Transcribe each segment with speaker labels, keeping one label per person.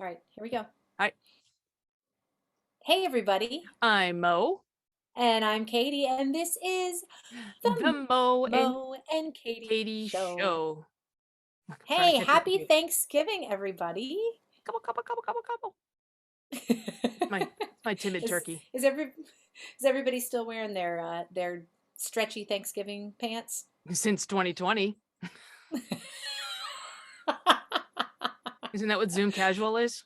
Speaker 1: All right, here we go.
Speaker 2: Hi,
Speaker 1: Hey, everybody.
Speaker 2: I'm Mo.
Speaker 1: And I'm Katie, and this is
Speaker 2: The
Speaker 1: the
Speaker 2: Mo and
Speaker 1: Mo and Katie
Speaker 2: Katie
Speaker 1: Show.
Speaker 2: Show. Trying to
Speaker 1: Hey,
Speaker 2: catch up with
Speaker 1: happy
Speaker 2: you.
Speaker 1: Thanksgiving, everybody.
Speaker 2: Couple. My my timid
Speaker 1: Is
Speaker 2: turkey.
Speaker 1: is everybody still wearing their stretchy Thanksgiving pants?
Speaker 2: Since 2020. Isn't that what Zoom casual is?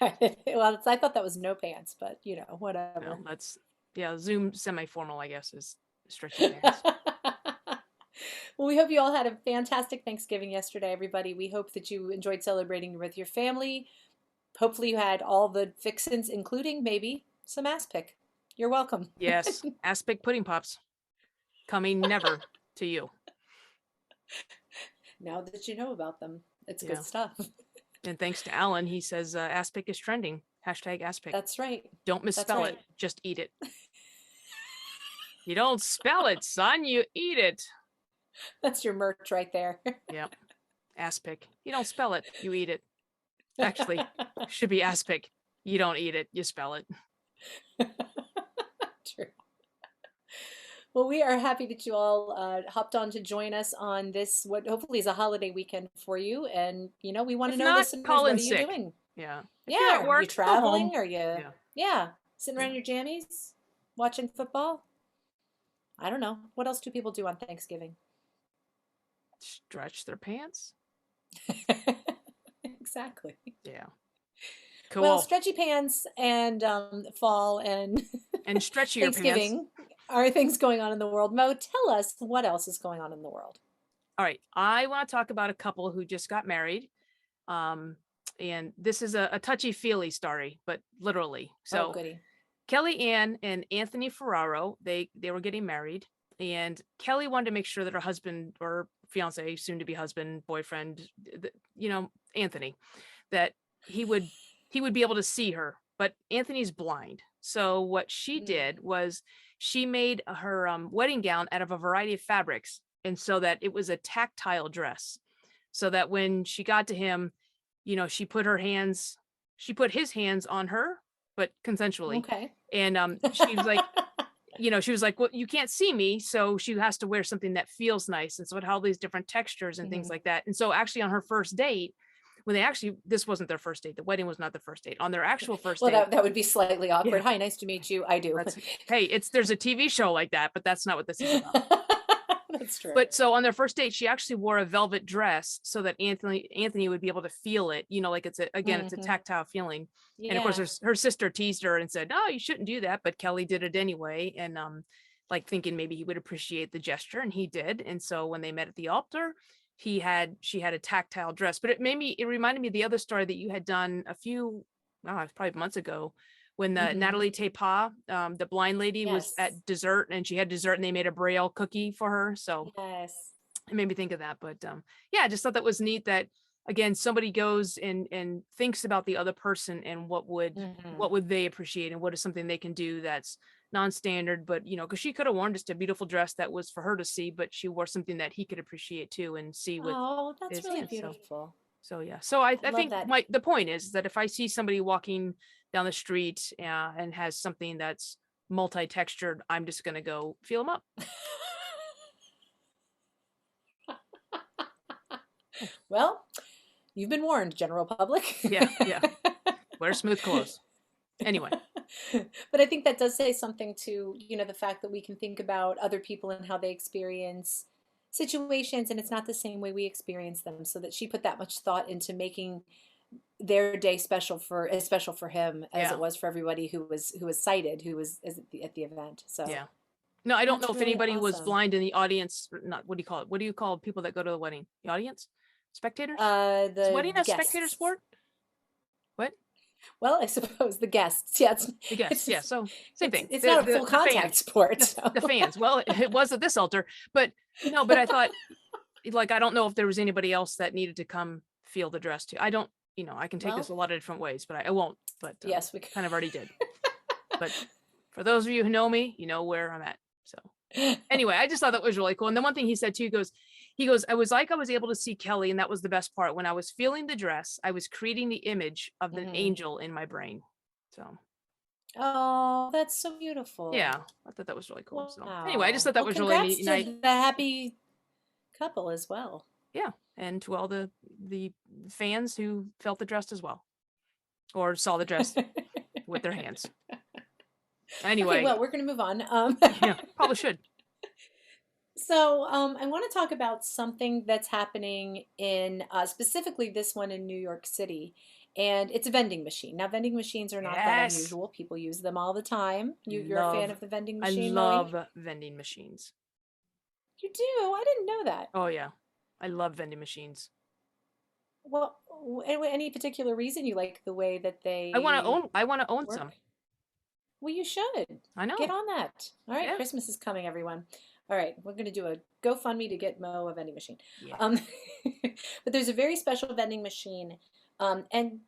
Speaker 1: Well, I thought that was no pants, but
Speaker 2: No,
Speaker 1: whatever.
Speaker 2: that's yeah, Zoom semi-formal, I guess, is stretchy pants.
Speaker 1: Well, we hope you all had a fantastic Thanksgiving yesterday, everybody. We hope that you enjoyed celebrating with your family. Hopefully, you had all the fixins, including maybe some ass pick. You're welcome.
Speaker 2: Yes, aspic pudding pops coming never to you.
Speaker 1: Now that you know about them, it's good
Speaker 2: Yeah.
Speaker 1: stuff.
Speaker 2: And thanks to Alan, he says aspic is trending. Hashtag aspic.
Speaker 1: That's right.
Speaker 2: Don't
Speaker 1: That's
Speaker 2: misspell it.
Speaker 1: right.
Speaker 2: Just eat it. You don't spell it, son. You eat it.
Speaker 1: That's your merch right there.
Speaker 2: Yeah. Aspic. You don't spell it, you eat it. Actually, should be aspic. You don't eat it, you spell it.
Speaker 1: True. Well, we are happy that you all hopped on to join us on this, what hopefully is a holiday weekend for you. And, we want to
Speaker 2: If
Speaker 1: know,
Speaker 2: not,
Speaker 1: listeners,
Speaker 2: call
Speaker 1: what
Speaker 2: in
Speaker 1: are you
Speaker 2: sick.
Speaker 1: doing?
Speaker 2: Yeah. If you're at
Speaker 1: Yeah. Are you
Speaker 2: work, go
Speaker 1: traveling?
Speaker 2: home.
Speaker 1: Are you,
Speaker 2: Yeah.
Speaker 1: yeah, sitting
Speaker 2: Yeah.
Speaker 1: around your jammies, watching football? I don't know. What else do people do on Thanksgiving?
Speaker 2: Stretch their pants.
Speaker 1: Exactly.
Speaker 2: Yeah.
Speaker 1: Well,
Speaker 2: Cool.
Speaker 1: stretchy pants and fall and
Speaker 2: And stretchier pants.
Speaker 1: Thanksgiving are things going on in the world. Mo, tell us what else is going on in the world.
Speaker 2: All right. I want to talk about a couple who just got married. Um, and this is a touchy-feely story, but literally.
Speaker 1: Oh,
Speaker 2: So
Speaker 1: goody.
Speaker 2: Kellyanne and Anthony Ferraro, they were getting married, and Kelly wanted to make sure that her husband or fiance, soon to be husband, boyfriend, Anthony, that he would he would be able to see her. But Anthony's blind. So what she did
Speaker 1: Mm.
Speaker 2: was she made her wedding gown out of a variety of fabrics, and so that it was a tactile dress, so that when she got to him, she put his hands on her, but consensually.
Speaker 1: Okay.
Speaker 2: And she was like, well, you can't see me, so she has to wear something that feels nice, and so it had all these different textures and things
Speaker 1: Mhm.
Speaker 2: like that. And so actually on her first date, this wasn't their first date, the wedding was not the first date, on their actual first
Speaker 1: Well,
Speaker 2: date.
Speaker 1: that would be slightly
Speaker 2: Yeah,
Speaker 1: awkward. Hi, nice to meet you. I do.
Speaker 2: that's hey, there's a TV show like that, but that's not what this is about.
Speaker 1: That's true.
Speaker 2: But so on their first date, she actually wore a velvet dress so that Anthony would be able to feel it. Like it's a
Speaker 1: Hmm.
Speaker 2: tactile feeling. And of course,
Speaker 1: Yeah.
Speaker 2: her sister teased her and said, "Oh, you shouldn't do that," but Kelly did it anyway, and like thinking maybe he would appreciate the gesture, and he did. And so when they met at the altar, she had a tactile dress. But it reminded me of the other story that you had done it's probably months ago, when the
Speaker 1: Hmm.
Speaker 2: Natalie Tepa, the blind lady, was
Speaker 1: Yes.
Speaker 2: at dessert, and she had dessert and they made a braille cookie for her. So
Speaker 1: Yes.
Speaker 2: it made me think of that. But yeah, I just thought that was neat that again somebody goes and thinks about the other person and
Speaker 1: Hmm.
Speaker 2: what would they appreciate, and what is something they can do that's non-standard. But because she could have worn just a beautiful dress that was for her to see, but she wore something that he could appreciate too and see with
Speaker 1: Oh, that's
Speaker 2: his
Speaker 1: really
Speaker 2: hands.
Speaker 1: beautiful.
Speaker 2: So yeah, so I
Speaker 1: I love
Speaker 2: think
Speaker 1: that.
Speaker 2: the point is that if I see somebody walking down the street and has something that's multi-textured, I'm just gonna go feel them up.
Speaker 1: Well, you've been warned, general public.
Speaker 2: Yeah, yeah. Wear smooth clothes. Anyway,
Speaker 1: But I think that does say something to, the fact that we can think about other people and how they experience situations, and it's not the same way we experience them. So that she put that much thought into making their day special for him as it
Speaker 2: yeah,
Speaker 1: was for everybody who was sighted, who was at the event. So
Speaker 2: yeah. No, I don't know
Speaker 1: that's
Speaker 2: if
Speaker 1: really
Speaker 2: anybody was
Speaker 1: awesome.
Speaker 2: blind in the audience or not. What do you call it? What do you call people that go to the wedding? The audience? Spectators? Is
Speaker 1: The
Speaker 2: wedding a spectator
Speaker 1: guests.
Speaker 2: sport? What?
Speaker 1: Well, I suppose the guests. Yeah,
Speaker 2: The guests. Yeah.
Speaker 1: it's
Speaker 2: So same
Speaker 1: it's
Speaker 2: thing.
Speaker 1: it's
Speaker 2: The
Speaker 1: not a
Speaker 2: the
Speaker 1: full
Speaker 2: the
Speaker 1: contact
Speaker 2: fans.
Speaker 1: sport.
Speaker 2: The
Speaker 1: So.
Speaker 2: the fans. Well, it was at this altar, but no. But I thought, like, I don't know if there was anybody else that needed to come feel the dress too. I don't. I can take this
Speaker 1: Well,
Speaker 2: a lot of different ways, but I won't. But
Speaker 1: yes, we
Speaker 2: kind of already did. But for those of you who know me, you know where I'm at. So
Speaker 1: could.
Speaker 2: anyway, I just thought that was really cool. And the one thing he said too, he goes, He goes, I was like, I was able to see Kelly, and that was the best part. When I was feeling the dress, I was creating the image of the
Speaker 1: Hmm.
Speaker 2: angel in my brain. So
Speaker 1: Oh, that's so beautiful.
Speaker 2: yeah, I thought that was really cool. So anyway, I just
Speaker 1: Wow.
Speaker 2: thought that
Speaker 1: Well,
Speaker 2: was really neat.
Speaker 1: congrats
Speaker 2: And
Speaker 1: to the happy couple as well.
Speaker 2: yeah, and to all the fans who felt the dress as well, or saw the dress with their hands.
Speaker 1: Okay,
Speaker 2: Anyway,
Speaker 1: well, we're going to move on.
Speaker 2: yeah, probably should.
Speaker 1: I want to talk about something that's happening in specifically this one in New York City, and it's a vending machine. Now, vending machines are not that
Speaker 2: Yes,
Speaker 1: unusual. People use them all the time. You're a fan
Speaker 2: love.
Speaker 1: of the vending
Speaker 2: I
Speaker 1: machine, Marie?
Speaker 2: love vending machines.
Speaker 1: You do? I didn't know that.
Speaker 2: Oh yeah, I love vending machines.
Speaker 1: Well, any particular reason you like the way that
Speaker 2: I want to
Speaker 1: they
Speaker 2: own. I want to own some.
Speaker 1: work? Well, you should.
Speaker 2: I
Speaker 1: Get
Speaker 2: know.
Speaker 1: on that. All right,
Speaker 2: Yeah.
Speaker 1: Christmas is coming, everyone. All right, we're going to do a GoFundMe to get Mo a vending machine.
Speaker 2: Yeah.
Speaker 1: Um, but there's a very special vending machine. And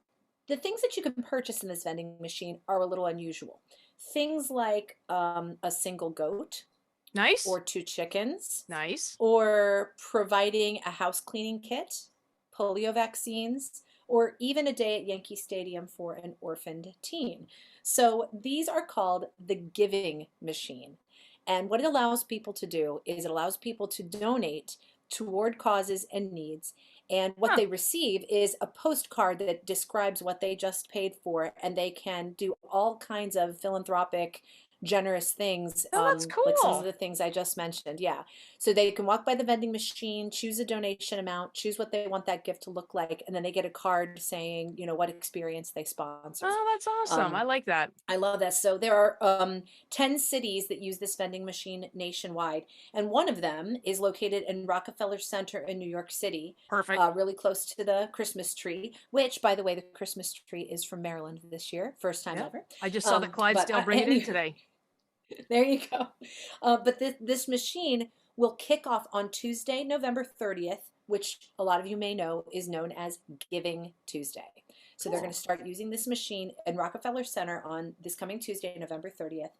Speaker 1: the things that you can purchase in this vending machine are a little unusual. Things like a single goat
Speaker 2: Nice.
Speaker 1: or two chickens,
Speaker 2: Nice.
Speaker 1: or providing a house cleaning kit, polio vaccines, or even a day at Yankee Stadium for an orphaned teen. So these are called the giving machine. And what it allows people to do is it allows people to donate toward causes and needs. And what
Speaker 2: Huh.
Speaker 1: they receive is a postcard that describes what they just paid for, and they can do all kinds of philanthropic, generous things,
Speaker 2: Oh, that's
Speaker 1: like some of
Speaker 2: cool.
Speaker 1: the things I just mentioned. Yeah. So they can walk by the vending machine, choose a donation amount, choose what they want that gift to look like, and then they get a card saying, what experience they sponsored.
Speaker 2: Oh, that's awesome.
Speaker 1: Um,
Speaker 2: I like that.
Speaker 1: I love that. So there are 10 cities that use this vending machine nationwide. And one of them is located in Rockefeller Center in New York City,
Speaker 2: Perfect.
Speaker 1: really close to the Christmas tree, which, by the way, the Christmas tree is from Maryland this year. First time
Speaker 2: Yeah.
Speaker 1: ever.
Speaker 2: I just saw the Clydesdale bring it in today.
Speaker 1: There you go. But this machine will kick off on Tuesday, November 30th, which a lot of you may know is known as Giving Tuesday. So they're going
Speaker 2: Cool.
Speaker 1: to start using this machine in Rockefeller Center on this coming Tuesday, November 30th.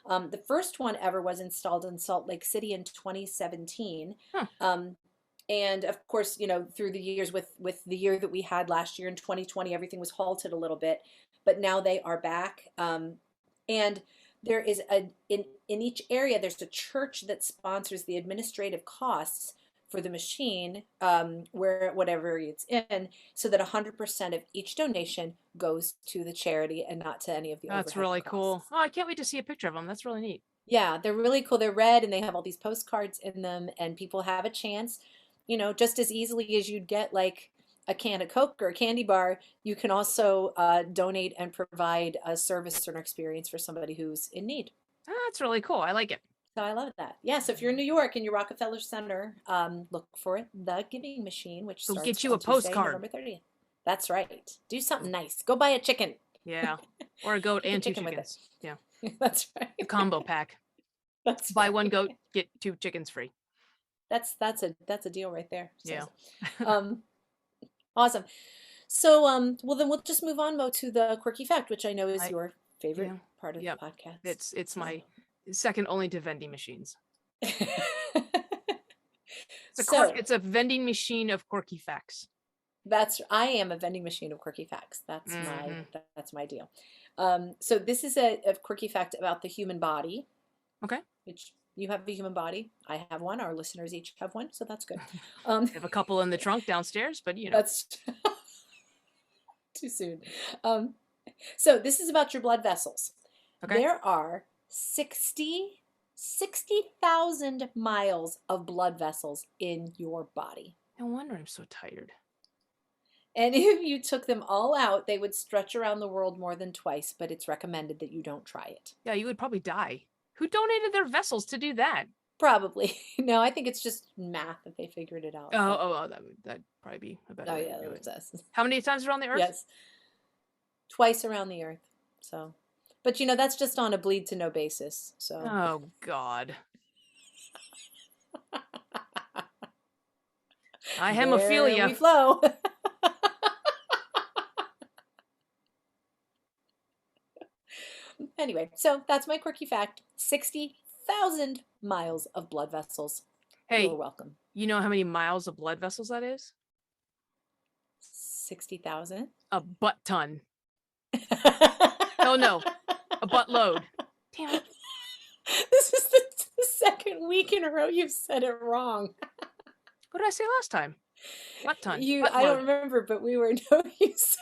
Speaker 1: The first one ever was installed in Salt Lake City in 2017.
Speaker 2: Huh.
Speaker 1: And of course, through the years with the year that we had last year in 2020, everything was halted a little bit, but now they are back. And there is in each area, there's a church that sponsors the administrative costs for the machine, where whatever it's in, so that 100% of each donation goes to the charity and not to any of the
Speaker 2: That's
Speaker 1: overhead
Speaker 2: really cool.
Speaker 1: costs.
Speaker 2: Oh, I can't wait to see a picture of them. That's really neat.
Speaker 1: Yeah, they're really cool. They're red and they have all these postcards in them, and people have a chance, just as easily as you'd get like a can of Coke or a candy bar, you can also donate and provide a service or an experience for somebody who's in need.
Speaker 2: Oh, that's really cool. I like it.
Speaker 1: So I love that. Yeah, so if you're in New York and you're Rockefeller Center, look for the Giving Machine, which
Speaker 2: Go
Speaker 1: starts
Speaker 2: get you a
Speaker 1: on Tuesday,
Speaker 2: postcard.
Speaker 1: November 30th. That's right. Do something nice. Go buy a chicken.
Speaker 2: Yeah. Or a goat
Speaker 1: Make a
Speaker 2: and two
Speaker 1: chicken with it.
Speaker 2: chickens. Yeah.
Speaker 1: That's
Speaker 2: The
Speaker 1: right.
Speaker 2: combo pack.
Speaker 1: That's
Speaker 2: Buy one
Speaker 1: right.
Speaker 2: goat, get two chickens free.
Speaker 1: That's a deal right there.
Speaker 2: Yeah.
Speaker 1: So, um, awesome. So, well, then we'll just move on, Mo, to the quirky fact, which I know is
Speaker 2: I
Speaker 1: your favorite
Speaker 2: yeah.
Speaker 1: part of
Speaker 2: Yep.
Speaker 1: the podcast.
Speaker 2: It's
Speaker 1: So.
Speaker 2: my second only to vending machines.
Speaker 1: So
Speaker 2: It's a vending machine of quirky facts.
Speaker 1: I am a vending machine of quirky facts.
Speaker 2: Mm-hmm.
Speaker 1: That's my deal. So this is a quirky fact about the human body.
Speaker 2: Okay.
Speaker 1: Which you have a human body. I have one. Our listeners each have one, so that's good.
Speaker 2: I have a couple in the trunk downstairs, but
Speaker 1: That's too soon. So this is about your blood vessels.
Speaker 2: Okay.
Speaker 1: There are 60,000 miles of blood vessels in your body.
Speaker 2: No wonder I'm so tired.
Speaker 1: And if you took them all out, they would stretch around the world more than twice, but it's recommended that you don't try it.
Speaker 2: Yeah, you would probably die. Who donated their vessels to do that?
Speaker 1: Probably. No, I think it's just math that they figured it out.
Speaker 2: That'd probably be a better
Speaker 1: Oh,
Speaker 2: way
Speaker 1: yeah,
Speaker 2: to do
Speaker 1: that
Speaker 2: it.
Speaker 1: was us.
Speaker 2: How many times around the earth?
Speaker 1: Yes. Twice around the earth. So, but that's just on a bleed to no basis. So.
Speaker 2: Oh, God. I hemophilia.
Speaker 1: There we flow. Anyway, so that's my quirky fact. 60,000 miles of blood vessels.
Speaker 2: Hey,
Speaker 1: You're welcome.
Speaker 2: You know how many miles of blood vessels that is?
Speaker 1: 60,000.
Speaker 2: A butt ton. Oh no, a buttload. Damn it.
Speaker 1: This is the second week in a row you've said it wrong.
Speaker 2: What did I say last time? Butt ton.
Speaker 1: I don't
Speaker 2: Buttload.
Speaker 1: remember, but we were no.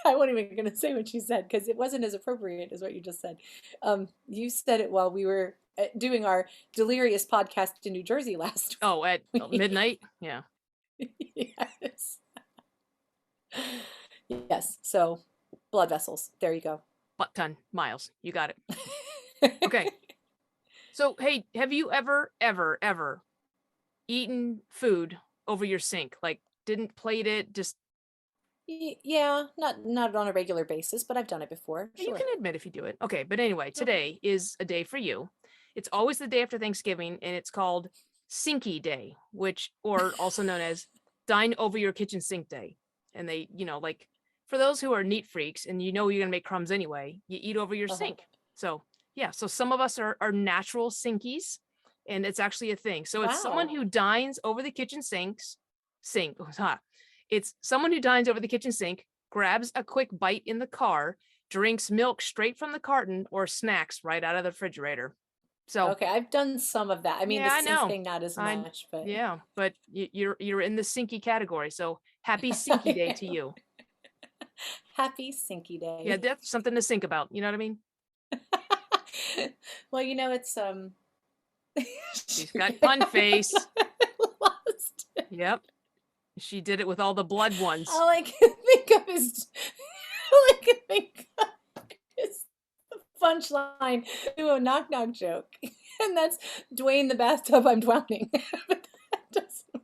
Speaker 1: I wasn't even going to say what you said because it wasn't as appropriate as what you just said. You said it while we were doing our delirious podcast in New Jersey last
Speaker 2: Oh, at
Speaker 1: week.
Speaker 2: midnight? Yeah.
Speaker 1: Yes. Yes. So, blood vessels. There you go.
Speaker 2: Butt ton miles. You got it. Okay. So, hey, have you ever eaten food over your sink? Like, didn't plate it, just
Speaker 1: Yeah, not on a regular basis, but I've done it before.
Speaker 2: you
Speaker 1: Sure.
Speaker 2: can admit if you do it. Okay, but anyway,
Speaker 1: Okay.
Speaker 2: today is a day for you. It's always the day after Thanksgiving, and it's called Sinky Day, which, or also known as Dine Over Your Kitchen Sink Day. And they, like for those who are neat freaks and you're gonna make crumbs anyway, you eat over your
Speaker 1: Uh-huh.
Speaker 2: sink. So yeah, so some of us are natural sinkies, and it's actually a thing. So it's someone
Speaker 1: Wow.
Speaker 2: who dines over the kitchen sink. It's someone who dines over the kitchen sink, grabs a quick bite in the car, drinks milk straight from the carton, or snacks right out of the refrigerator. So
Speaker 1: Okay, I've done some of that. I mean, the
Speaker 2: yeah, I
Speaker 1: sink
Speaker 2: know.
Speaker 1: thing, not as
Speaker 2: I
Speaker 1: much, but
Speaker 2: yeah, but you're in the sinky category. So happy Sinky Day to you.
Speaker 1: happy Sinky
Speaker 2: Yeah,
Speaker 1: Day.
Speaker 2: that's something to think about. You know what I mean?
Speaker 1: Well, it's
Speaker 2: She's got pun face.
Speaker 1: lost.
Speaker 2: Yep. She did it with all the blood ones.
Speaker 1: All I can think of is all I can think of is the punchline to a knock knock joke, and that's Dwayne the bathtub. I'm drowning. But that doesn't.
Speaker 2: All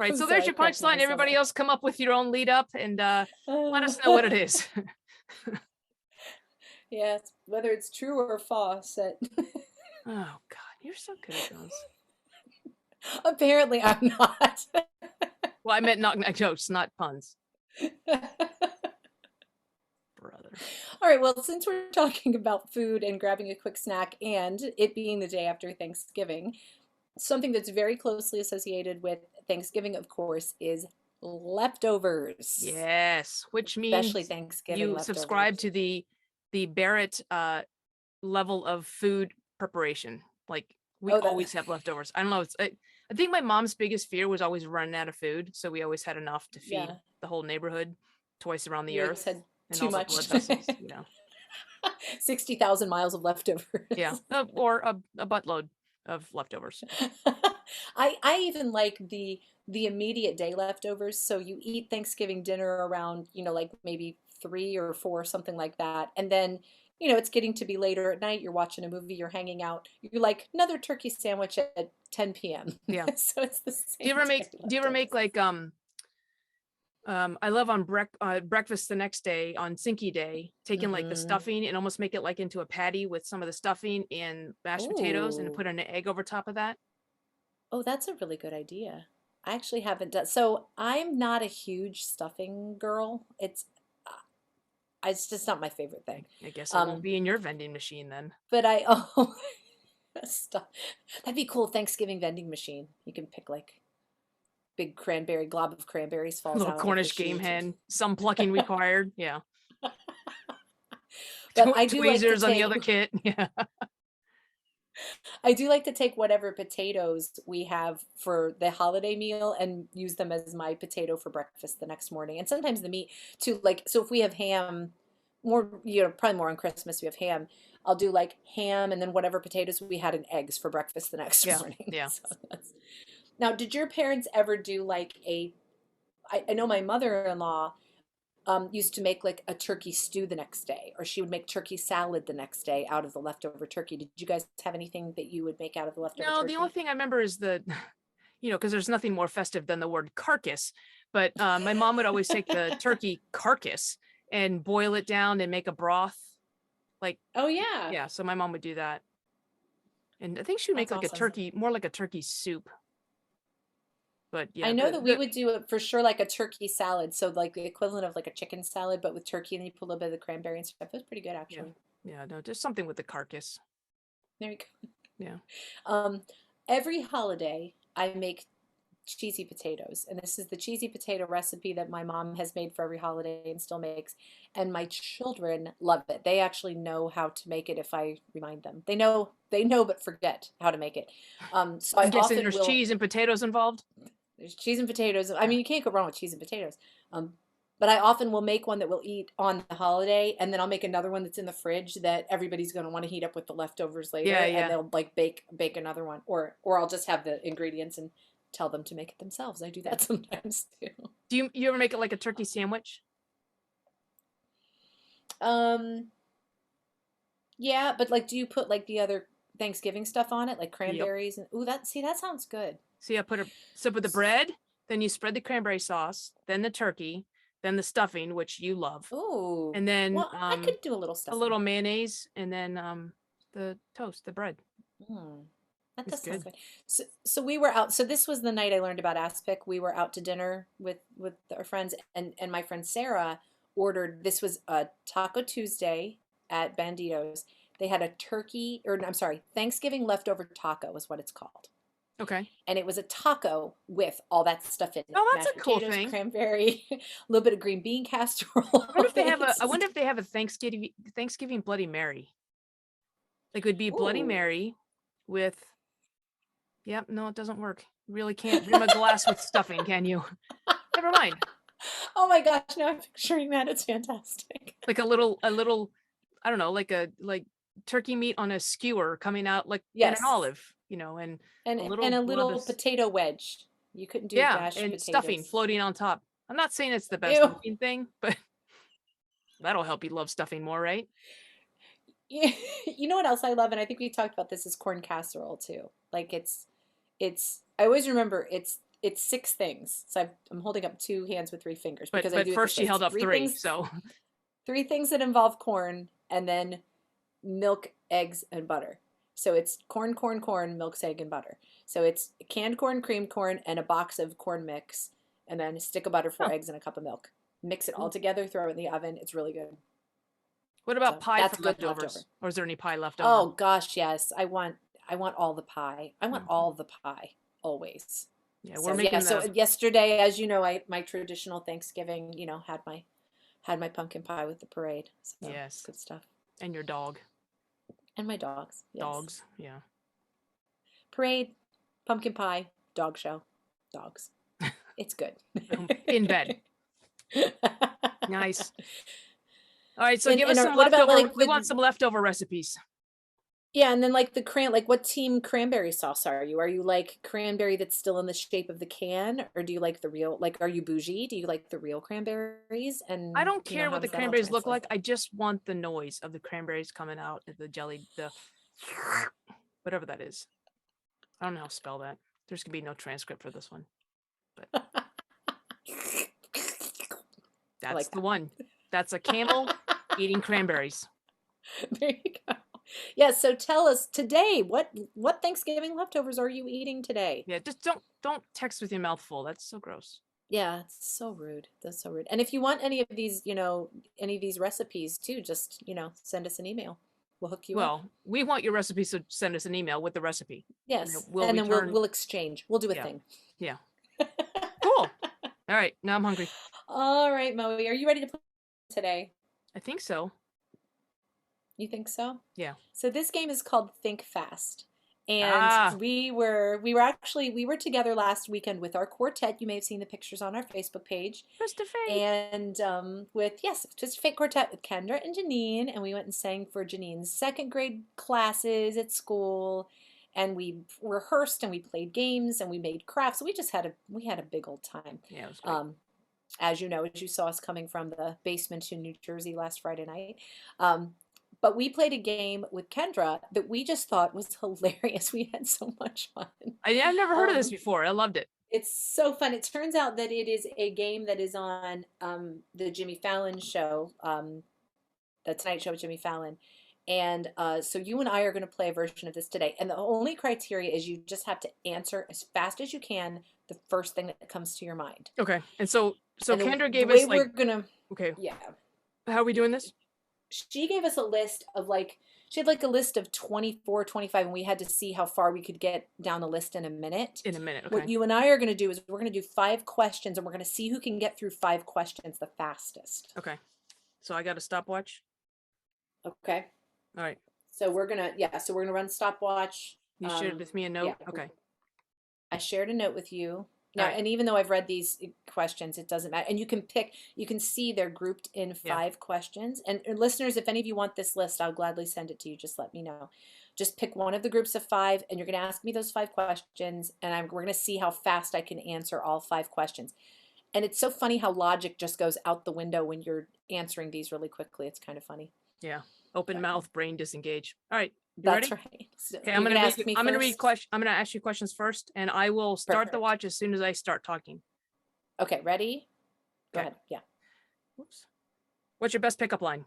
Speaker 2: right.
Speaker 1: I'm
Speaker 2: So there's
Speaker 1: sorry,
Speaker 2: your
Speaker 1: cracking
Speaker 2: punchline.
Speaker 1: myself
Speaker 2: Everybody
Speaker 1: up.
Speaker 2: else come up with your own lead up and let us know
Speaker 1: Uh,
Speaker 2: what it is.
Speaker 1: yes, whether it's true or false.
Speaker 2: Oh God, you're so good at those.
Speaker 1: Apparently, I'm not.
Speaker 2: Well, I meant knock knock jokes, not puns. Brother.
Speaker 1: All right, well, since we're talking about food and grabbing a quick snack and it being the day after Thanksgiving, something that's very closely associated with Thanksgiving, of course, is leftovers,
Speaker 2: Yes, which
Speaker 1: especially
Speaker 2: means
Speaker 1: Thanksgiving
Speaker 2: you subscribe
Speaker 1: leftovers.
Speaker 2: to the Barrett level of food preparation. Like we
Speaker 1: Oh, that,
Speaker 2: always have leftovers. I don't know. I think my mom's biggest fear was always running out of food, so we always had enough to feed
Speaker 1: yeah,
Speaker 2: the whole neighborhood twice around the
Speaker 1: you always
Speaker 2: earth
Speaker 1: had
Speaker 2: and
Speaker 1: too
Speaker 2: all the
Speaker 1: much.
Speaker 2: blood vessels.
Speaker 1: 60,000 miles of
Speaker 2: Yeah,
Speaker 1: leftovers.
Speaker 2: or a buttload of leftovers.
Speaker 1: I even like the immediate day leftovers. So you eat Thanksgiving dinner around, like maybe 3 or 4, something like that. And then, it's getting to be later at night. You're watching a movie, you're hanging out. You're like another turkey sandwich at 10 p.m.
Speaker 2: Yeah.
Speaker 1: So it's the
Speaker 2: Do you
Speaker 1: same
Speaker 2: ever make?
Speaker 1: day
Speaker 2: Do you ever make
Speaker 1: leftovers.
Speaker 2: like I love on breakfast the next day on Sinky Day, taking like the
Speaker 1: Hmm.
Speaker 2: stuffing and almost make it like into a patty with some of the stuffing and mashed potatoes and
Speaker 1: Ooh.
Speaker 2: put an egg over top of that.
Speaker 1: Oh, that's a really good idea. I actually haven't done so. I'm not a huge stuffing girl. It's just not my favorite thing.
Speaker 2: I guess it won't
Speaker 1: Um,
Speaker 2: be in your vending machine then.
Speaker 1: but I oh stuff. That'd be cool. Thanksgiving vending machine. You can pick like big cranberry glob of cranberries
Speaker 2: A
Speaker 1: falls
Speaker 2: little
Speaker 1: out of the
Speaker 2: Cornish game
Speaker 1: chute.
Speaker 2: hen, some plucking required. Yeah.
Speaker 1: But I do like to
Speaker 2: Tweezers on the
Speaker 1: take
Speaker 2: other kit. Yeah.
Speaker 1: I do like to take whatever potatoes we have for the holiday meal and use them as my potato for breakfast the next morning. And sometimes the meat too, like so if we have ham, more probably more on Christmas we have ham. I'll do like ham and then whatever potatoes we had and eggs for breakfast the next
Speaker 2: Yeah.
Speaker 1: morning.
Speaker 2: Yeah.
Speaker 1: So that's now, did your parents ever do like I know my mother-in-law used to make like a turkey stew the next day, or she would make turkey salad the next day out of the leftover turkey. Did you guys have anything that you would make out of the leftover
Speaker 2: No, the only
Speaker 1: turkey?
Speaker 2: thing I remember is because there's nothing more festive than the word carcass. But my mom would always take the turkey carcass and boil it down and make a broth. Like,
Speaker 1: Oh yeah,
Speaker 2: yeah, so my mom would do that. And I think she would make
Speaker 1: that's
Speaker 2: like a
Speaker 1: awesome.
Speaker 2: turkey, more like a turkey soup. But
Speaker 1: I
Speaker 2: yeah,
Speaker 1: know that we would do it for sure, like a turkey salad. So like the equivalent of like a chicken salad, but with turkey, and then you put a little bit of the cranberry and stuff. It was pretty good
Speaker 2: yeah,
Speaker 1: actually.
Speaker 2: yeah, no, just something with the carcass.
Speaker 1: There you go.
Speaker 2: Yeah.
Speaker 1: Um, every holiday I make cheesy potatoes. And this is the cheesy potato recipe that my mom has made for every holiday and still makes. And my children love it. They actually know how to make it if I remind them. They know, but forget how to make it. So I
Speaker 2: I'm guessing
Speaker 1: often
Speaker 2: there's
Speaker 1: will,
Speaker 2: cheese and potatoes involved.
Speaker 1: there's cheese and potatoes. I
Speaker 2: Yeah.
Speaker 1: mean, you can't go wrong with cheese and potatoes. But I often will make one that we'll eat on the holiday, and then I'll make another one that's in the fridge that everybody's going to want to heat up with the leftovers later,
Speaker 2: Yeah,
Speaker 1: and
Speaker 2: yeah.
Speaker 1: they'll like bake another one, or I'll just have the ingredients and tell them to make it themselves. I do that sometimes too.
Speaker 2: Do you ever make it like a turkey sandwich?
Speaker 1: Um, yeah, but like, do you put like the other Thanksgiving stuff on it, like
Speaker 2: Yep.
Speaker 1: cranberries and ooh, that sounds good.
Speaker 2: So yeah, with the bread, then you spread the cranberry sauce, then the turkey, then the stuffing, which you love,
Speaker 1: Ooh,
Speaker 2: and then
Speaker 1: well, I could do a little
Speaker 2: a
Speaker 1: stuffing.
Speaker 2: little mayonnaise, and then the toast, the bread.
Speaker 1: Mm, that
Speaker 2: It's
Speaker 1: does sound
Speaker 2: good.
Speaker 1: good. So we were out. So this was the night I learned about aspic. We were out to dinner with our friends, and my friend Sarah ordered. This was a Taco Tuesday at Bandito's. They had a turkey, or I'm sorry, Thanksgiving leftover taco is what it's called.
Speaker 2: Okay.
Speaker 1: And it was a taco with all that stuff in it:
Speaker 2: Oh, that's
Speaker 1: mashed
Speaker 2: a cool
Speaker 1: potatoes,
Speaker 2: thing.
Speaker 1: cranberry, a little bit of green bean casserole.
Speaker 2: I wonder if they have a Thanksgiving Bloody Mary. Like it would be Bloody
Speaker 1: Ooh.
Speaker 2: Mary with. Yep. No, it doesn't work. You really can't rim a glass with stuffing, can you? Never mind.
Speaker 1: Oh my gosh, now I'm picturing that. It's fantastic.
Speaker 2: Like a little. I don't know, like turkey meat on a skewer coming out like in an
Speaker 1: Yes.
Speaker 2: olive, and a
Speaker 1: And
Speaker 2: little
Speaker 1: a
Speaker 2: blob
Speaker 1: little
Speaker 2: of
Speaker 1: potato wedge. You couldn't do
Speaker 2: yeah,
Speaker 1: mashed
Speaker 2: and stuffing
Speaker 1: potatoes.
Speaker 2: floating on top. I'm not saying it's the best
Speaker 1: Ew.
Speaker 2: looking thing, but that'll help you love stuffing more, right?
Speaker 1: Yeah. You know what else I love, and I think we talked about this, is corn casserole too. Like it's I always remember it's six things. So I'm holding up two hands with three fingers because I
Speaker 2: But
Speaker 1: do it
Speaker 2: first
Speaker 1: this way.
Speaker 2: she
Speaker 1: It's
Speaker 2: held up three, so
Speaker 1: three things that involve corn, and then milk, eggs, and butter. So it's corn, corn, corn, milk, egg, and butter. So it's canned corn, creamed corn, and a box of corn mix, and then a stick of butter, four
Speaker 2: huh.
Speaker 1: eggs, and a cup of milk. Mix it all
Speaker 2: Cool.
Speaker 1: together, throw it in the oven. It's really good.
Speaker 2: What about
Speaker 1: So
Speaker 2: pie for
Speaker 1: that's good leftover.
Speaker 2: leftovers? Or is there any pie left over?
Speaker 1: Oh gosh, yes. I want all the pie. I want
Speaker 2: Mhm.
Speaker 1: all the pie always.
Speaker 2: Yeah, we're
Speaker 1: So yeah,
Speaker 2: making
Speaker 1: so
Speaker 2: the
Speaker 1: yesterday, as you know, I my traditional Thanksgiving, had my pumpkin pie with the parade. So
Speaker 2: yes,
Speaker 1: good stuff.
Speaker 2: and your dog,
Speaker 1: And my dogs, yes.
Speaker 2: dogs, yeah.
Speaker 1: Parade, pumpkin pie, dog show, dogs. It's good.
Speaker 2: In bed. Nice. All right, so give us some
Speaker 1: What about
Speaker 2: leftover.
Speaker 1: like
Speaker 2: We want some leftover recipes.
Speaker 1: yeah, and then like like what team cranberry sauce are you? Are you like cranberry that's still in the shape of the can, or do you like the real, like, are you bougie? Do you like the real cranberries?
Speaker 2: I
Speaker 1: And
Speaker 2: don't care
Speaker 1: how
Speaker 2: what the
Speaker 1: does that all
Speaker 2: cranberries look
Speaker 1: translate?
Speaker 2: like. I just want the noise of the cranberries coming out of the jelly, the whatever that is. I don't know how to spell that. There's gonna be no transcript for this one, but
Speaker 1: I
Speaker 2: that's
Speaker 1: like
Speaker 2: the
Speaker 1: that.
Speaker 2: one. That's a camel eating cranberries.
Speaker 1: There you go. Yeah, so tell us today, what Thanksgiving leftovers are you eating today?
Speaker 2: Yeah, just don't text with your mouth full. That's so gross.
Speaker 1: Yeah, it's so rude. That's so rude. And if you want any of these, any of these recipes too, just, send us an email. We'll hook you up.
Speaker 2: Well, we want your recipe, so send us an email with the recipe.
Speaker 1: Yes.
Speaker 2: We'll
Speaker 1: And then
Speaker 2: return.
Speaker 1: we'll exchange. We'll do a
Speaker 2: Yeah,
Speaker 1: thing.
Speaker 2: yeah. Cool. All right, now I'm hungry.
Speaker 1: All right, Moe, are you ready to play today?
Speaker 2: I think so.
Speaker 1: You think so?
Speaker 2: Yeah.
Speaker 1: So this game is called Think Fast. And
Speaker 2: Ah,
Speaker 1: we were together last weekend with our quartet. You may have seen the pictures on our Facebook page.
Speaker 2: twist of fate.
Speaker 1: And just a fake quartet with Kendra and Janine, and we went and sang for Janine's second grade classes at school, and we rehearsed and we played games and we made crafts. We had a big old time.
Speaker 2: Yeah, it was great.
Speaker 1: As you know, as you saw us coming from the basement in New Jersey last Friday night. But we played a game with Kendra that we just thought was hilarious. We had so much fun.
Speaker 2: I've never heard of this
Speaker 1: Um,
Speaker 2: before. I loved it.
Speaker 1: it's so fun. It turns out that it is a game that is on the Jimmy Fallon show, the Tonight Show with Jimmy Fallon. And so you and I are going to play a version of this today. And the only criteria is you just have to answer as fast as you can the first thing that comes to your mind.
Speaker 2: Okay, and so
Speaker 1: And
Speaker 2: Kendra
Speaker 1: the
Speaker 2: gave
Speaker 1: way
Speaker 2: us
Speaker 1: we're
Speaker 2: like
Speaker 1: gonna,
Speaker 2: okay.
Speaker 1: yeah,
Speaker 2: How are we doing this?
Speaker 1: she gave us a list of like She had like a list of 24, 25, and we had to see how far we could get down the list in a minute.
Speaker 2: In a minute,
Speaker 1: What
Speaker 2: okay.
Speaker 1: you and I are going to do is we're going to do 5 questions, and we're going to see who can get through 5 questions the fastest.
Speaker 2: Okay. So I got a stopwatch.
Speaker 1: Okay.
Speaker 2: All right.
Speaker 1: So we're gonna run stopwatch.
Speaker 2: You shared with me a note.
Speaker 1: Yeah.
Speaker 2: Okay.
Speaker 1: I shared a note with you. Now,
Speaker 2: Right.
Speaker 1: and even though I've read these questions, it doesn't matter. And you can see they're grouped in 5 questions. And listeners, if any of you want this list, I'll gladly send it to you. Just let me know. Just pick one of the groups of 5, and you're going to ask me those 5 questions, and we're going to see how fast I can answer all 5 questions. And it's so funny how logic just goes out the window when you're answering these really quickly. It's kind of funny.
Speaker 2: Yeah. Open mouth, brain disengage. All right. You
Speaker 1: That's
Speaker 2: ready?
Speaker 1: right. So
Speaker 2: Okay,
Speaker 1: I'm going to ask me
Speaker 2: I'm going to
Speaker 1: first?
Speaker 2: read question. I'm going to ask you questions first, and I will start the
Speaker 1: Perfect.
Speaker 2: watch as soon as I start talking.
Speaker 1: Okay, ready? Go
Speaker 2: Okay.
Speaker 1: ahead. Yeah.
Speaker 2: Whoops. What's your best pickup line?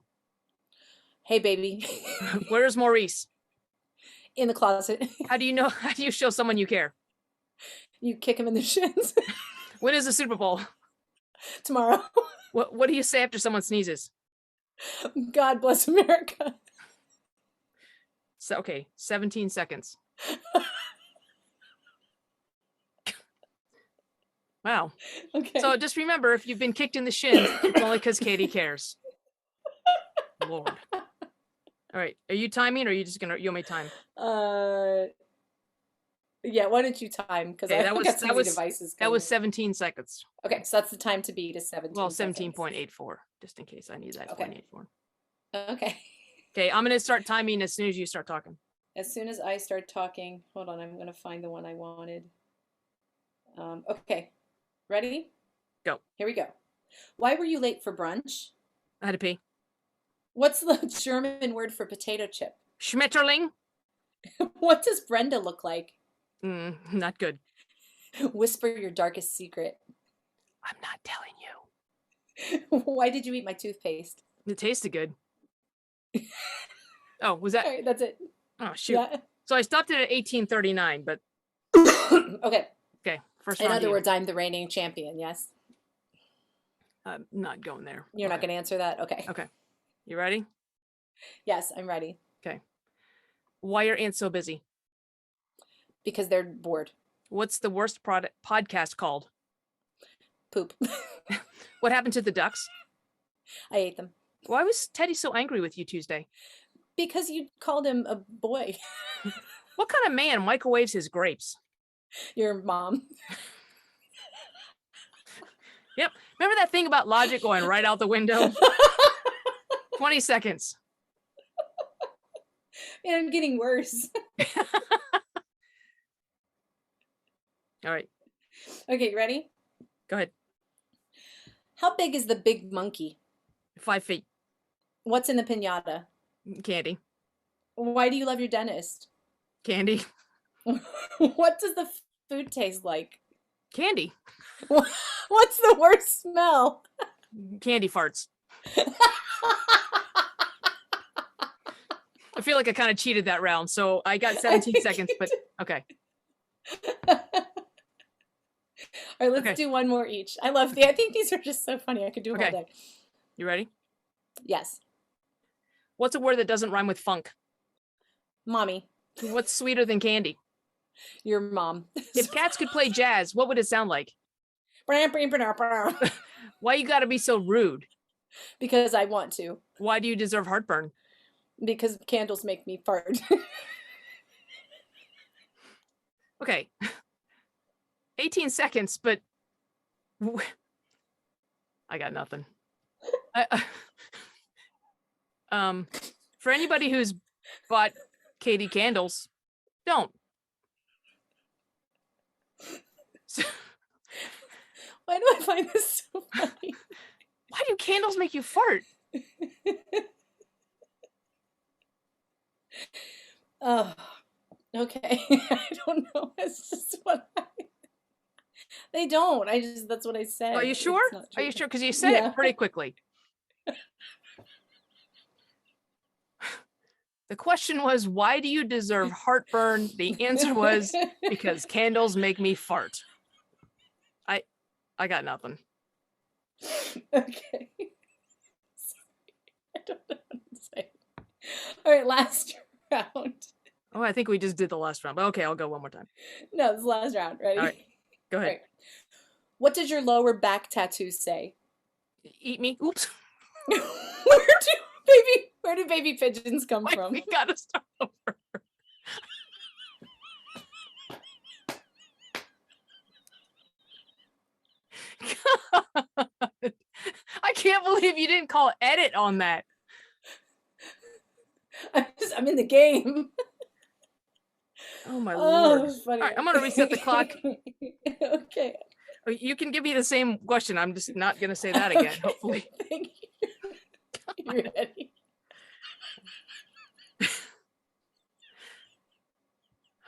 Speaker 1: Hey, baby.
Speaker 2: Where's Maurice?
Speaker 1: In the closet.
Speaker 2: How do you show someone you care?
Speaker 1: You kick him in the shins.
Speaker 2: When is the Super Bowl?
Speaker 1: Tomorrow.
Speaker 2: What do you say after someone sneezes?
Speaker 1: God bless America.
Speaker 2: So, okay, 17 seconds. Wow.
Speaker 1: Okay.
Speaker 2: So just remember, if you've been kicked in the shins, it's only because Katie cares. Lord. All right. Are you timing, or are you just gonna? You want me to time?
Speaker 1: Yeah. Why don't you time? Because
Speaker 2: Okay,
Speaker 1: I've got some devices.
Speaker 2: That was 17 seconds.
Speaker 1: Okay, so that's the time to beat is 17.
Speaker 2: Well,
Speaker 1: seconds.
Speaker 2: 17.84, just in case I need that.
Speaker 1: Okay.
Speaker 2: 0.84.
Speaker 1: Okay.
Speaker 2: Okay, I'm gonna start timing as soon as you start talking.
Speaker 1: As soon as I start talking, hold on, I'm gonna find the one I wanted. Okay, ready?
Speaker 2: Go.
Speaker 1: Here we go. Why were you late for brunch?
Speaker 2: I had to pee.
Speaker 1: What's the German word for potato chip?
Speaker 2: Schmetterling.
Speaker 1: What does Brenda look like?
Speaker 2: Not good.
Speaker 1: Whisper your darkest secret.
Speaker 2: I'm not telling you.
Speaker 1: Why did you eat my toothpaste?
Speaker 2: It tasted good. Oh, was that?
Speaker 1: All right, that's it.
Speaker 2: Oh, shoot.
Speaker 1: Yeah.
Speaker 2: So I stopped it at 1839, but
Speaker 1: Okay.
Speaker 2: okay. First
Speaker 1: In
Speaker 2: round.
Speaker 1: other words, I'm the reigning champion. Yes.
Speaker 2: I'm not going there.
Speaker 1: You're not going to answer that? Okay.
Speaker 2: Okay. You ready?
Speaker 1: Yes, I'm ready.
Speaker 2: Okay. Why are ants so busy?
Speaker 1: Because they're bored.
Speaker 2: What's the worst podcast called?
Speaker 1: Poop.
Speaker 2: What happened to the ducks?
Speaker 1: I ate them.
Speaker 2: Why was Teddy so angry with you Tuesday?
Speaker 1: Because you called him a boy.
Speaker 2: What kind of man microwaves his grapes?
Speaker 1: Your mom.
Speaker 2: Yep. Remember that thing about logic going right out the window? 20 seconds.
Speaker 1: Man, I'm getting worse.
Speaker 2: All right.
Speaker 1: Okay, you ready?
Speaker 2: Go ahead.
Speaker 1: How big is the big monkey?
Speaker 2: 5 feet.
Speaker 1: What's in the piñata?
Speaker 2: Candy.
Speaker 1: Why do you love your dentist?
Speaker 2: Candy.
Speaker 1: What does the food taste like?
Speaker 2: Candy.
Speaker 1: What's the worst smell?
Speaker 2: Candy farts. I feel like I kind of cheated that round, so I got 17 seconds, but okay.
Speaker 1: All right, let's do one more each. I think these are just so funny. I could do a whole day.
Speaker 2: You ready?
Speaker 1: Yes.
Speaker 2: What's a word that doesn't rhyme with funk?
Speaker 1: Mommy.
Speaker 2: What's sweeter than candy?
Speaker 1: Your mom.
Speaker 2: If cats could play jazz, what would it sound like? Why you gotta be so rude?
Speaker 1: Because I want to.
Speaker 2: Why do you deserve heartburn?
Speaker 1: Because candles make me fart.
Speaker 2: Okay. 18 seconds, but I got nothing. For anybody who's bought Katie candles, don't.
Speaker 1: Why do I find this so funny?
Speaker 2: Why do candles make you fart?
Speaker 1: Oh, okay. I don't know. It's just what they don't. That's what I said.
Speaker 2: Are you sure? Are you sure? Because you said it pretty quickly. The question was, why do you deserve heartburn? The answer was, because candles make me fart. I got nothing.
Speaker 1: Okay. Sorry. I don't know what to say. All right, last round.
Speaker 2: Oh, I think we just did the last round, but okay, I'll go one more time.
Speaker 1: No, this is the last round. Ready?
Speaker 2: All right, go
Speaker 1: All
Speaker 2: ahead.
Speaker 1: right. What does your lower back tattoo say?
Speaker 2: Eat me. Oops.
Speaker 1: Where do baby pigeons come
Speaker 2: Wait,
Speaker 1: from?
Speaker 2: we gotta start over. God. I can't believe you didn't call edit on that.
Speaker 1: I'm in the game.
Speaker 2: Oh my
Speaker 1: Oh,
Speaker 2: lord.
Speaker 1: funny.
Speaker 2: All right, I'm gonna reset the clock.
Speaker 1: Okay.
Speaker 2: You can give me the same question. I'm just not gonna say that again,
Speaker 1: Okay.
Speaker 2: hopefully.
Speaker 1: Thank you. You ready?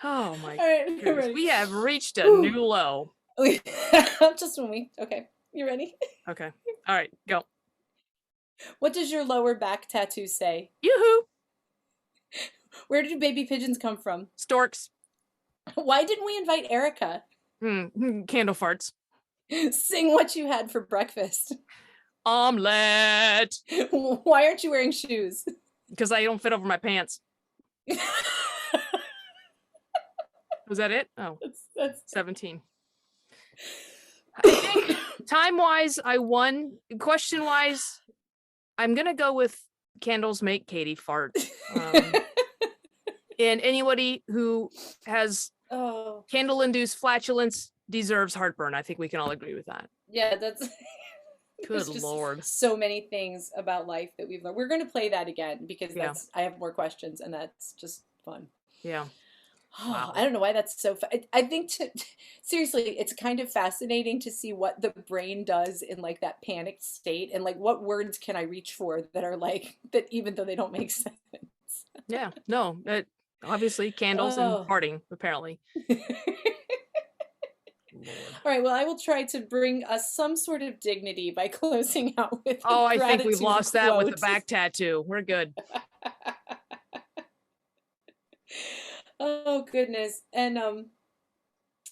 Speaker 2: Oh my
Speaker 1: All right,
Speaker 2: goodness.
Speaker 1: ready.
Speaker 2: We have reached a
Speaker 1: Whew.
Speaker 2: new low.
Speaker 1: Just when we. Okay. You ready?
Speaker 2: Okay. All right, go.
Speaker 1: What does your lower back tattoo say?
Speaker 2: Yoo-hoo!
Speaker 1: Where do baby pigeons come from?
Speaker 2: Storks.
Speaker 1: Why didn't we invite Erica?
Speaker 2: Candle farts.
Speaker 1: Sing what you had for breakfast.
Speaker 2: Omelette.
Speaker 1: Why aren't you wearing shoes?
Speaker 2: Because I don't fit over my pants. Was that it? Oh,
Speaker 1: that's
Speaker 2: 17. I think time-wise, I won. Question-wise, I'm going to go with candles make Katie fart. And anybody who has candle-induced flatulence deserves heartburn. I think we can all agree with that.
Speaker 1: Yeah, that's...
Speaker 2: Good Lord.
Speaker 1: So many things about life that we've learned. We're going to play that again because that's I have more questions and that's just fun.
Speaker 2: Yeah.
Speaker 1: Wow. I don't know why that's so I think seriously, it's kind of fascinating to see what the brain does in like that panicked state and like what words can I reach for that are like that even though they don't make sense.
Speaker 2: Yeah. No, obviously candles and farting apparently.
Speaker 1: All right, well, I will try to bring us some sort of dignity by closing out with
Speaker 2: I think we've lost
Speaker 1: quote.
Speaker 2: that with the back tattoo. We're good.
Speaker 1: Oh, goodness. And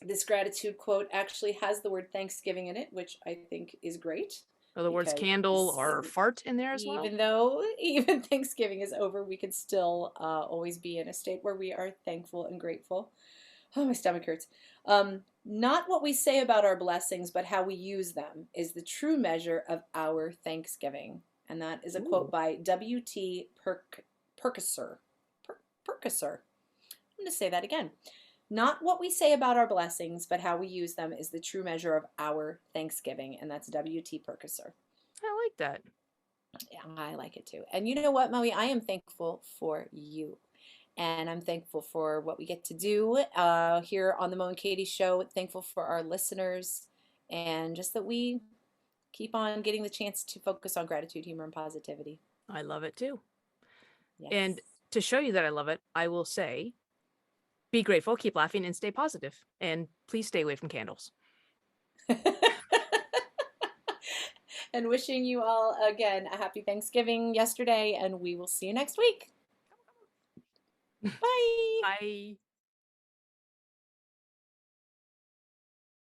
Speaker 1: this gratitude quote actually has the word Thanksgiving in it, which I think is great.
Speaker 2: The words candle or fart in there as well.
Speaker 1: Even though Thanksgiving is over, we can still always be in a state where we are thankful and grateful. Oh, my stomach hurts. Not what we say about our blessings, but how we use them is the true measure of our Thanksgiving. And that is a quote by W.T. Purkiser. Purkiser. I'm going to say that again. Not what we say about our blessings, but how we use them is the true measure of our Thanksgiving. And that's W.T. Purkiser.
Speaker 2: I like that.
Speaker 1: Yeah, I like it too. And you know what, Maui? I am thankful for you. And I'm thankful for what we get to do here on the Mo and Katie Show. Thankful for our listeners. And just that we keep on getting the chance to focus on gratitude, humor, and positivity.
Speaker 2: I love it too.
Speaker 1: Yes.
Speaker 2: And to show you that I love it, I will say, be grateful, keep laughing, and stay positive. And please stay away from candles.
Speaker 1: And wishing you all, again, a happy Thanksgiving yesterday. And we will see you next week. Bye.
Speaker 2: Bye.